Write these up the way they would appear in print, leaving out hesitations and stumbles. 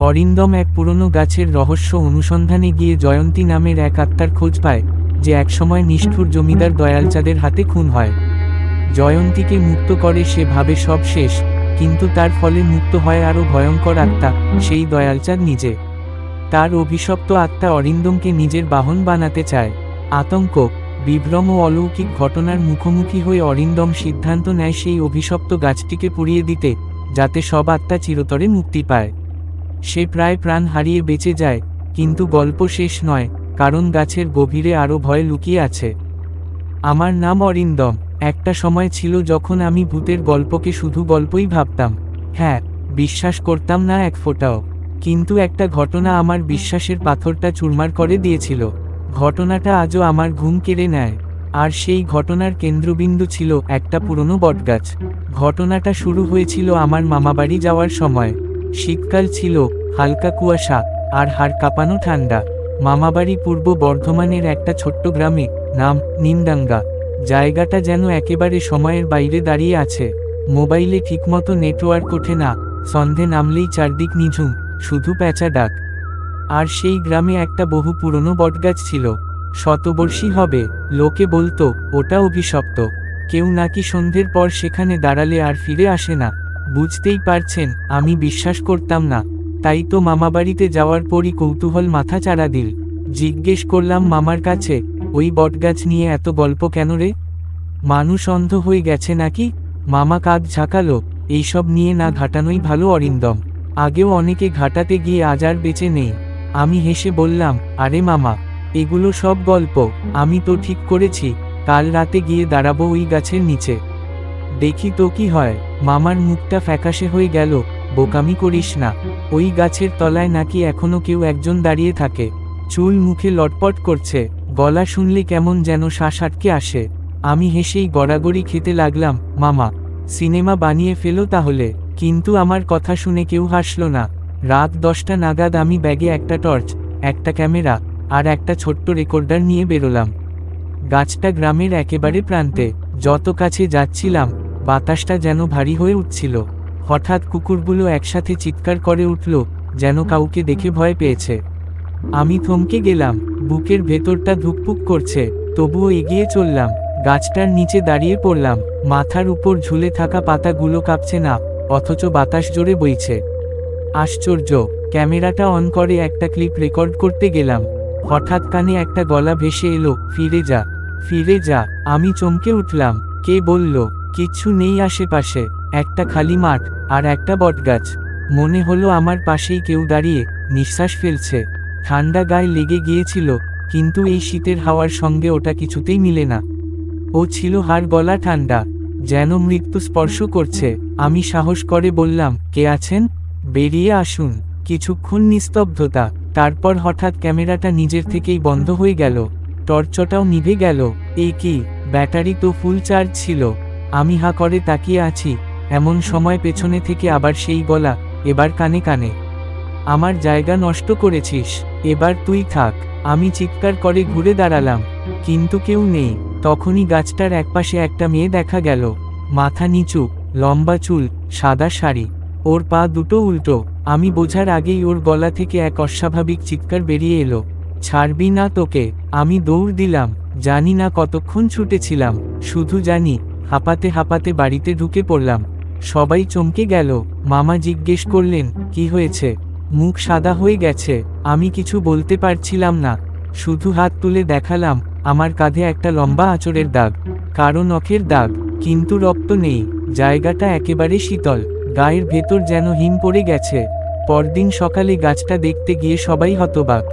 অরিন্দম এক পুরনো গাছের রহস্য অনুসন্ধানে গিয়ে জয়ন্তী নামের এক আত্মার খোঁজ পায়, যে একসময় নিষ্ঠুর জমিদার দয়ালচাঁদের হাতে খুন হয়। জয়ন্তীকে মুক্ত করে সে ভাবে সব শেষ, কিন্তু তার ফলে মুক্ত হয় আরও ভয়ঙ্কর আত্মা, সেই দয়ালচাঁদ নিজে। তার অভিশপ্ত আত্মা অরিন্দমকে নিজের বাহন বানাতে চায়। আতঙ্ক, বিভ্রম ও অলৌকিক ঘটনার মুখোমুখি হয়ে অরিন্দম সিদ্ধান্ত নেয় সেই অভিশপ্ত গাছটিকে পুড়িয়ে দিতে, যাতে সব আত্মা চিরতরে মুক্তি পায়। সে প্রায় প্রাণ হারিয়ে বেঁচে যায়, কিন্তু গল্প শেষ নয়, কারণ গাছের গভীরে আরও ভয় লুকিয়ে আছে। আমার নাম অরিন্দম। একটা সময় ছিল যখন আমি ভূতের গল্পকে শুধু গল্পই ভাবতাম। হ্যাঁ, বিশ্বাস করতাম না এক ফোঁটাও। কিন্তু একটা ঘটনা আমার বিশ্বাসের পাথরটা চুরমার করে দিয়েছিল। ঘটনাটা আজও আমার ঘুম কেড়ে নেয়। আর সেই ঘটনার কেন্দ্রবিন্দু ছিল একটা পুরনো বটগাছ। ঘটনাটা শুরু হয়েছিল আমার মামাবাড়ি যাওয়ার সময়। শীতকাল ছিল, হালকা কুয়াশা, আর হাড় কাঁপানো ঠান্ডা। মামাবাড়ি পূর্ব বর্ধমানের একটা ছোট্ট গ্রামে, নাম নিমডাঙ্গা। জায়গাটা যেন একেবারে সময়ের বাইরে দাঁড়িয়ে আছে। মোবাইলে ঠিকমতো নেটওয়ার্ক ওঠে না, সন্ধে নামলেই চারদিক নিঝুম, শুধু প্যাঁচা ডাক। আর সেই গ্রামে একটা বহু পুরনো বটগাছ ছিল। শতবর্ষী হবে, লোকে বলতো ওটা অভিশপ্ত। কেউ নাকি সন্ধ্যের পর সেখানে দাঁড়ালে আর ফিরে আসে না। বুঝতেই পারছেন, আমি বিশ্বাস করতাম না। তাই তো মামাবাড়িতে যাওয়ার পরই কৌতূহল মাথা চাড়া দিল। জিজ্ঞেস করলাম মামার কাছে, ওই বটগাছ নিয়ে এত গল্প কেন রে? মানুষ অন্ধ হয়ে গেছে নাকি? মামা কাঁধ ঝাঁকালো, এইসব নিয়ে না ঘাটানোই ভালো অরিন্দম। আগেও অনেকে ঘাটাতে গিয়ে আজ আর বেঁচে নেই। আমি হেসে বললাম, আরে মামা, এগুলো সব গল্প। আমি তো ঠিক করেছি, কাল রাতে গিয়ে দাঁড়াবো ওই গাছের নিচে। দেখি তো কি হয়। মামার মুখটা ফ্যাকাশে হয়ে গেল। বোকামি করিস না। ওই গাছের তলায় নাকি এখনো কেউ একজন দাঁড়িয়ে থাকে। চুল মুখে লটপট করছে, গলা শুনলে কেমন যেন শ্বাস আটকে আসে। আমি হেসেই গড়াগড়ি খেতে লাগলাম, মামা, সিনেমা বানিয়ে ফেলো তাহলে। কিন্তু আমার কথা শুনে কেউ হাসল না। রাত 10টা নাগাদ আমি ব্যাগে একটা টর্চ, একটা ক্যামেরা, আর একটা ছোট্ট রেকর্ডার নিয়ে বেরোলাম। গাছটা গ্রামের একেবারে প্রান্তে। যত কাছে যাচ্ছিলাম, বাতাসটা যেন ভারী হয়ে উঠছিল। হঠাৎ কুকুরগুলো একসাথে চিৎকার করে উঠল, যেন কাউকে দেখে ভয় পেয়েছে। আমি থমকে গেলাম, বুকের ভেতরটা ধুকপুক করছে, তবুও এগিয়ে চললাম। গাছটার নিচে দাঁড়িয়ে পড়লাম। মাথার উপর ঝুলে থাকা পাতাগুলো কাঁপছে না, অথচ বাতাস জোরে বইছে। আশ্চর্য! ক্যামেরাটা অন করে একটা ক্লিপ রেকর্ড করতে গেলাম। হঠাৎ কানে একটা গলা ভেসে এলো, ফিরে যা, ফিরে যা। আমি চমকে উঠলাম। কে বলল? কিচ্ছু নেই আশেপাশে, একটা খালি মাঠ, আর একটা বটগাছ। মনে হলো আমার পাশেই কেউ দাঁড়িয়ে, নিঃশ্বাস ফেলছে। ঠান্ডা গায়ে লেগে গিয়েছিল, কিন্তু এই শীতের হাওয়ার সঙ্গে ওটা কিছুতেই মিলে না। ও ছিল হাড় গলা ঠান্ডা, যেন মৃত্যু স্পর্শ করছে। আমি সাহস করে বললাম, কে আছেন? বেরিয়ে আসুন। কিছুক্ষণ নিস্তব্ধতা, তারপর হঠাৎ ক্যামেরাটা নিজের থেকেই বন্ধ হয়ে গেল। টর্চটাও নিভে গেল। এই কি? ব্যাটারি তো ফুল চার্জ ছিল। আমি হা করে তাকিয়ে আছি। এমন সময় পেছনে থেকে আবার সেই গলা, এবার কানে কানে, আমার জায়গা নষ্ট করেছিস, এবার তুই থাক। আমি চিৎকার করে ঘুরে দাঁড়ালাম, কিন্তু কেউ নেই। তখনই গাছটার একপাশে একটা মেয়ে দেখা গেল। মাথা নিচু, লম্বা চুল, সাদা শাড়ি। ওর পা দুটো উল্টো। আমি বোঝার আগেই ওর গলা থেকে এক অস্বাভাবিক চিৎকার বেরিয়ে এলো, ছাড়বি না তোকে। আমি দৌড় দিলাম। জানি না কতক্ষণ ছুটেছিলাম, শুধু জানি হাঁপাতে হাঁপাতে বাড়িতে ঢুকে পড়লাম। সবাই চমকে গেল। মামা জিজ্ঞেস করলেন, কি হয়েছে? মুখ সাদা হয়ে গেছে। আমি কিছু বলতে পারছিলাম না, শুধু হাত তুলে দেখালাম। আমার কাঁধে একটা লম্বা আঁচড়ের দাগ, কারো নখের দাগ, কিন্তু রক্ত নেই। জায়গাটা একেবারে শীতল, গায়ের ভেতর যেন হিম পড়ে গেছে। পরদিন সকালে গাছটা দেখতে গিয়ে সবাই হতবাক।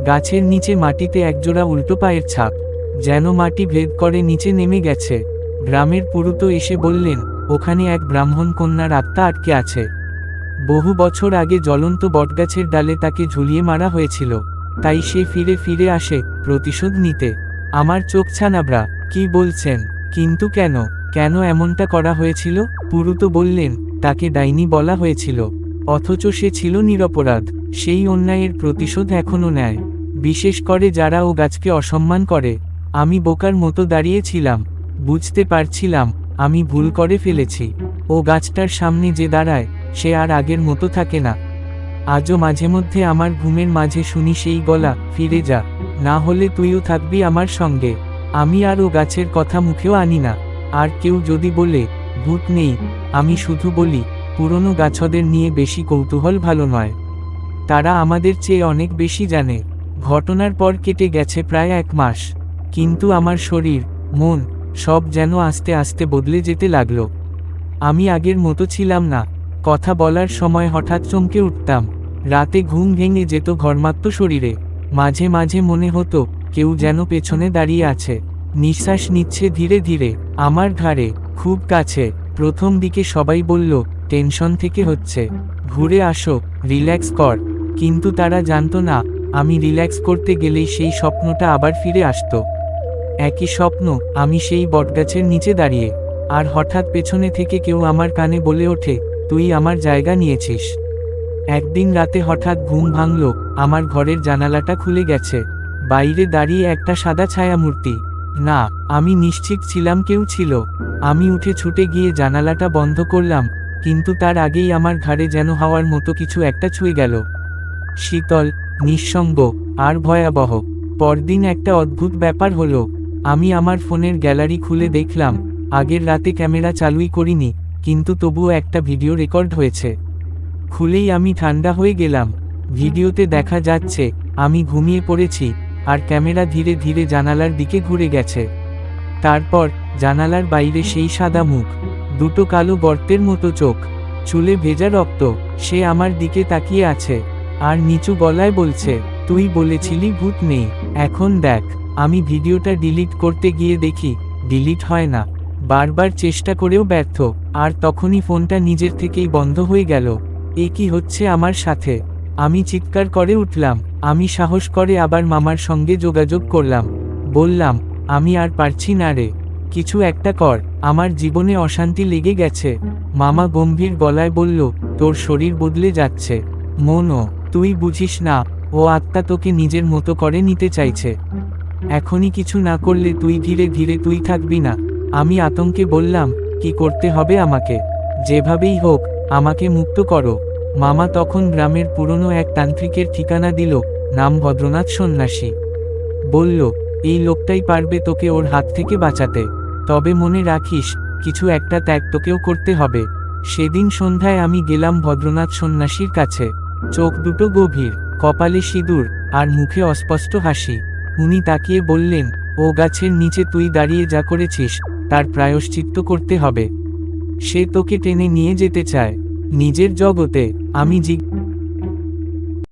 গাছের নিচে মাটিতে একজোড়া উল্টো পায়ের ছাপ, যেন মাটি ভেদ করে নিচে নেমে গেছে। গ্রামের পুরুতো এসে বললেন, ওখানে এক ব্রাহ্মণ কন্যার আত্মা আটকে আছে। বহু বছর আগে জ্বলন্ত বটগাছের ডালে তাকে ঝুলিয়ে মারা হয়েছিল। তাই সে ফিরে ফিরে আসে, প্রতিশোধ নিতে। আমার চোখ ছানাবড়া। কি বলছেন? কিন্তু কেন? কেন এমনটা করা হয়েছিল? পুরুতো বললেন, তাকে ডাইনি বলা হয়েছিল, অথচ সে ছিল নিরপরাধ। সেই অন্যায়ের প্রতিশোধ এখনও নেয়, বিশেষ করে যারা ও গাছকে অসম্মান করে। আমি বোকার মতো দাঁড়িয়েছিলাম, বুঝতে পারছিলাম আমি ভুল করে ফেলেছি। ও গাছটার সামনে যে দাঁড়ায়, সে আর আগের মতো থাকে না। আজও মাঝে মধ্যে আমার ঘুমের মাঝে শুনি সেই গলা, ফিরে যা, না হলে তুইও থাকবি আমার সঙ্গে। আমি আর ও গাছের কথা মুখেও আনি না। আর কেউ যদি বলে ভূত নেই, আমি শুধু বলি পুরনো গাছদের নিয়ে বেশি কৌতূহল ভালো নয়। তারা আমাদের চেয়ে অনেক বেশি জানে। ঘটনার পর কেটে গেছে প্রায় 1 মাস, কিন্তু আমার শরীর, মন, সব যেন আস্তে আস্তে বদলে যেতে লাগলো। আমি আগের মতো ছিলাম না। কথা বলার সময় হঠাৎ চমকে উঠতাম। রাতে ঘুম ভেঙে যেত ঘর্মাক্ত শরীরে। মাঝে মাঝে মনে হতো কেউ যেন পেছনে দাঁড়িয়ে আছে, নিঃশ্বাস নিচ্ছে ধীরে ধীরে আমার ঘাড়ে, খুব কাছে। প্রথম দিকে সবাই বলল টেনশন থেকে হচ্ছে, ঘুরে আসো, রিল্যাক্স কর। কিন্তু তারা জানতো না, আমি রিল্যাক্স করতে গেলেই সেই স্বপ্নটা আবার ফিরে আসতো। একই স্বপ্ন, আমি সেই বটগাছের নিচে দাঁড়িয়ে, আর হঠাৎ পেছনে থেকে কেউ আমার কানে বলে ওঠে, তুই আমার জায়গা নিয়েছিস। একদিন রাতে হঠাৎ ঘুম ভাঙল, আমার ঘরের জানালাটা খুলে গেছে। বাইরে দাঁড়িয়ে একটা সাদা ছায়ামূর্তি। না, আমি নিশ্চিত ছিলাম কেউ ছিল। আমি উঠে ছুটে গিয়ে জানালাটা বন্ধ করলাম, কিন্তু তার আগেই আমার ঘাড়ে যেন হাওয়ার মতো কিছু একটা ছুঁয়ে গেল। শীতল, নিঃসঙ্গ, আর ভয়াবহ। পরদিন একটা অদ্ভুত ব্যাপার হলো। আমি আমার ফোনের গ্যালারি খুলে দেখলাম, আগের রাতে ক্যামেরা চালুই করিনি, কিন্তু তবুও একটা ভিডিও রেকর্ড হয়েছে। খুলেই আমি ঠান্ডা হয়ে গেলাম। ভিডিওতে দেখা যাচ্ছে আমি ঘুমিয়ে পড়েছি, আর ক্যামেরা ধীরে ধীরে জানালার দিকে ঘুরে গেছে। তারপর জানালার বাইরে সেই সাদা মুখ, দুটো কালো গর্তের মতো চোখ, চুলে ভেজা রক্ত। সে আমার দিকে তাকিয়ে আছে, আর নিচু গলায় বলছে, তুই বলেছিলি ভূত নেই, এখন দেখ। আমি ভিডিওটা ডিলিট করতে গিয়ে দেখি ডিলিট হয় না। বারবার চেষ্টা করেও ব্যর্থ। আর তখনই ফোনটা নিজের থেকেই বন্ধ হয়ে গেল। এ কি হচ্ছে আমার সাথে? আমি চিৎকার করে উঠলাম। আমি সাহস করে আবার মামার সঙ্গে যোগাযোগ করলাম। বললাম, আমি আর পারছি না রে, কিছু একটা কর, আমার জীবনে অশান্তি লেগে গেছে। মামা গম্ভীর গলায় বলল, তোর শরীর বদলে যাচ্ছে মনো, তুই বুঝিস না, ও আত্মা তোকে নিজের মতো করে নিতে চাইছে। এখনই কিছু না করলে তুই ধীরে ধীরে তুই থাকবি না। আমি আতঙ্কে বললাম, কি করতে হবে আমাকে? যেভাবেই হোক আমাকে মুক্ত করো। মামা তখন গ্রামের পুরনো এক তান্ত্রিকের ঠিকানা দিল, নাম ভদ্রনাথ সন্ন্যাসী। বলল, এই লোকটাই পারবে তোকে ওর হাত থেকে বাঁচাতে। তবে মনে রাখিস, কিছু একটা ত্যাগ তোকেও করতে হবে। সেদিন সন্ধ্যায় আমি গেলাম ভদ্রনাথ সন্ন্যাসীর কাছে। চোখ দুটো গভীর, কপালে সিঁদুর, আর মুখে অস্পষ্ট হাসি। উনি তাকিয়ে বললেন, ও গাছের নিচে তুই দাঁড়িয়ে যা করেছিস, তার প্রায়শ্চিত্ত করতে হবে। সে তোকে টেনে নিয়ে যেতে চায় নিজের জগতে। আমি